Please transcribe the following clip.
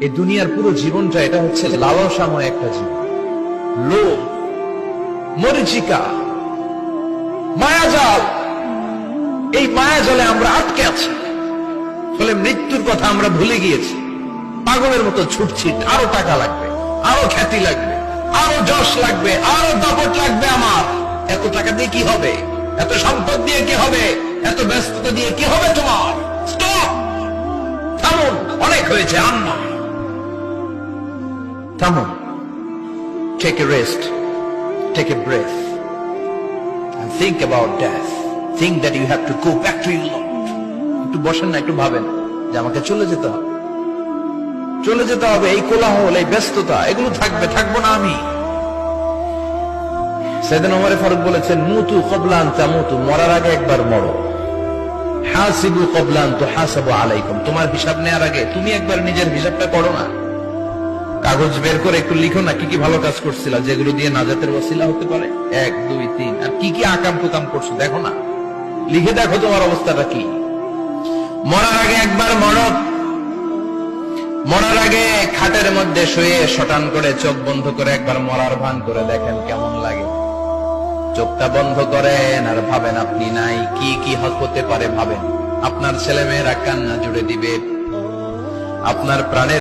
এই দুনিয়ার পুরো জীবনটা এটা হচ্ছে লালসাময় একটা জীবন, লোভ, মরিচিকা, মায়াজাল। এই মায়াজালে আমরা আটকে আছি, ফলে মৃত্যুর কথা আমরা ভুলে গিয়েছি। পাগলের মতো ছুটছি, আরো টাকা লাগবে, আরো খ্যাতি লাগবে, আরো যশ লাগবে, আরো দাপট লাগবে। আমার এত টাকা দিয়ে কি হবে? এত সম্পদ দিয়ে কি হবে? এত ব্যস্ততা দিয়ে কি হবে তোমার? স্টপ, থামুন, অনেক হয়েছে। আম্মা থামুন, take a rest, take a breath and think about death. Think that you have to go back to your Lord. একটু বসেন না, একটু ভাবেন যে আমাকে চলে যেতে হবে, চলে যেতে হবে। এই কোলাহল, এই ব্যস্ততা, এগুলো থাকবে, থাকবো না আমি। সাইয়েদনা ওমর ফারুক বলেছেন, মুতু ক্বাবলা আন তামুতু, মরার আগে একবার মরো। হাসিবু ক্বাবলা আন তুহাসাবু আলাইকুম, তোমার হিসাব নেওয়ার আগে তুমি একবার নিজের হিসাবটা করো না। কাগজ বের করে একটু লিখো না কি কি ভালো কাজ করছিলা, যেগুলো দিয়ে নাজাতের ওসিলা হতে পারে। 1 2 3, আর কি কি আকাম কুকাম করছো দেখো না, লিখে দেখো তোমার অবস্থাটা কি। মরার আগে একবার মরো। মরার আগে খাটের মধ্যে শুয়ে শটান করে চোখ বন্ধ করে একবার মরার ভান করে দেখেন কেমন লাগে। চোখটা বন্ধ করেন আর ভাবেন আপনি নাই, কি কি হতে পারে ভাবেন। আপনার ছেলে মেয়েরা কান্না জুড়ে দিবে, আপনার প্রাণের